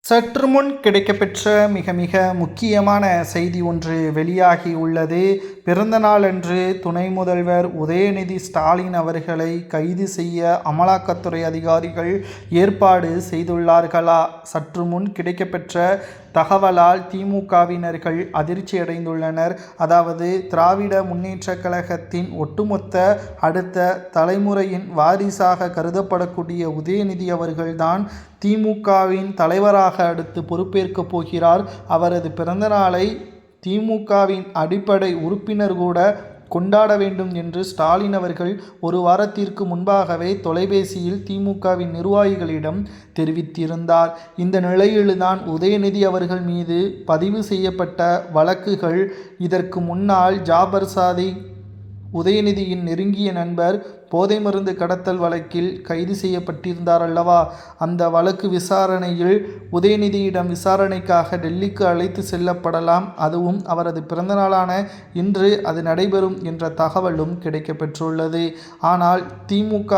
சற்று முன் கிடைக்கப்பெற்ற மிக மிக முக்கியமான செய்தி ஒன்று வெளியாகி உள்ளது. பிறந்த நாளன்று துணை முதல்வர் உதயநிதி ஸ்டாலின் அவர்களை கைது செய்ய அமலாக்கத்துறை அதிகாரிகள் ஏற்பாடு செய்துள்ளார்களா? சற்று முன் கிடைக்கப்பெற்ற தகவலால் திமுகவினர்கள் அதிர்ச்சியடைந்துள்ளனர். அதாவது திராவிட முன்னேற்ற கழகத்தின் ஒட்டுமொத்த அடுத்த தலைமுறையின் வாரிசாக கருதப்படக்கூடிய உதயநிதி அவர்கள்தான் திமுகவின் தலைவராக அடுத்து பொறுப்பேற்கப் போகிறார். அவரது பிறந்தநாளை திமுகவின் அடிப்படை உறுப்பினர் கூட கொண்டாட வேண்டும் என்று ஸ்டாலின் அவர்கள் ஒரு வாரத்திற்கு முன்பாகவே தொலைபேசியில் திமுகவின் நிர்வாகிகளிடம் தெரிவித்திருந்தார். இந்த நிலையில்தான் உதயநிதி அவர்கள் மீது பதிவு செய்யப்பட்ட வழக்குகள், இதற்கு முன்னால் ஜாபர் சாதிக் உதயநிதியின் நெருங்கிய நண்பர் போதை மருந்து கடத்தல் வழக்கில் கைது செய்யப்பட்டிருந்தார் அல்லவா? அந்த வழக்கு விசாரணையில் உதயநிதியிடம் விசாரணைக்காக டெல்லிக்கு அழைத்து செல்லப்படலாம். அதுவும் அவரது பிறந்தநாளான இன்று அது நடைபெறும் என்ற தகவலும் கிடைக்கப்பெற்றுள்ளது. ஆனால் திமுக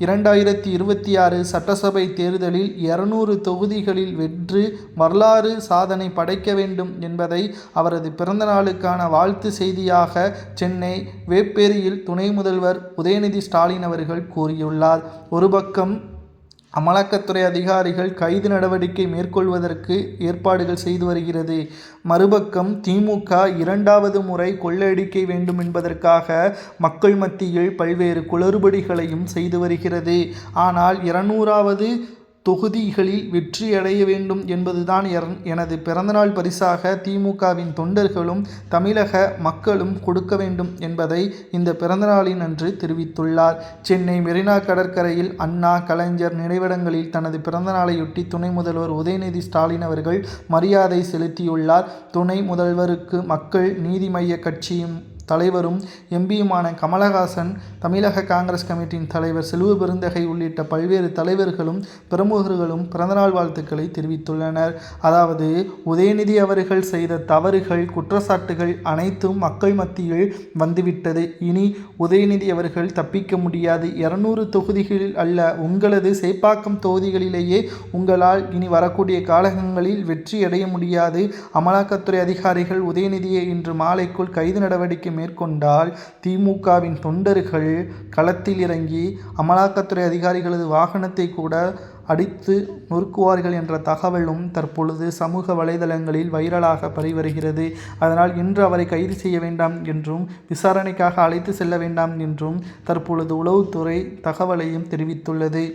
2026 சட்டசபை தேர்தலில் 200 தொகுதிகளில் வென்று வரலாறு சாதனை படைக்க வேண்டும் என்பதை அவரது பிறந்தநாளுக்கான வாழ்த்து செய்தியாக சென்னை வேப்பேரியில் துணை முதல்வர் உதயநிதி ஸ்டாலின் அவர்கள் கூறியுள்ளார். ஒரு பக்கம் அமலாக்கத்துறை அதிகாரிகள் கைது நடவடிக்கை மேற்கொள்வதற்கு ஏற்பாடுகள் செய்து வருகிறது. மறுபக்கம் திமுக 2வது முறை கொள்ளையடிக்க வேண்டும் என்பதற்காக மக்கள் மத்தியில் பல்வேறு குளறுபடிகளையும் செய்து வருகிறது. ஆனால் 200வது தொகுதிகளில் வெற்றியடைய வேண்டும் என்பதுதான் எனது பிறந்தநாள் பரிசாக திமுகவின் தொண்டர்களும் தமிழக மக்களும் கொடுக்க வேண்டும் என்பதை இந்த பிறந்தநாளின் அன்று தெரிவித்துள்ளார். சென்னை மெரினா கடற்கரையில் அண்ணா, கலைஞர் நினைவிடங்களில் தனது பிறந்தநாளையொட்டி துணை முதல்வர் உதயநிதி ஸ்டாலின் அவர்கள் மரியாதை செலுத்தியுள்ளார். துணை முதல்வருக்கு மக்கள் நீதி மய்ய கட்சியும் தலைவரும் எம்பியுமான கமலஹாசன், தமிழக காங்கிரஸ் கமிட்டியின் தலைவர் செல்வ பெருந்தகை உள்ளிட்ட பல்வேறு தலைவர்களும் பிரமுகர்களும் பிறந்தநாள் வாழ்த்துக்களை தெரிவித்துள்ளனர். அதாவது உதயநிதி அவர்கள் செய்த தவறுகள், குற்றச்சாட்டுகள் அனைத்தும் மக்கள் மத்தியில் வந்துவிட்டது. இனி உதயநிதி அவர்கள் தப்பிக்க முடியாது. 200 தொகுதிகளில் அல்ல, உங்களது சேப்பாக்கம் தொகுதிகளிலேயே உங்களால் இனி வரக்கூடிய காலங்களில் வெற்றியடைய முடியாது. அமலாக்கத்துறை அதிகாரிகள் உதயநிதியை இன்று மாலைக்குள் கைது நடவடிக்கை மேற்கொண்டால் திமுகவின் தொண்டர்கள் களத்தில் இறங்கி அமலாக்கத்துறை அதிகாரிகளது வாகனத்தை கூட அடித்து நொறுக்குவார்கள் என்ற தகவலும் தற்பொழுது சமூக வலைதளங்களில் வைரலாக பரவி வருகிறது. அதனால் இன்று அவரை கைது செய்ய வேண்டாம் என்றும் விசாரணைக்காக அழைத்து செல்ல வேண்டாம் என்றும் தற்பொழுது உளவுத்துறை தகவலையும் தெரிவித்துள்ளது.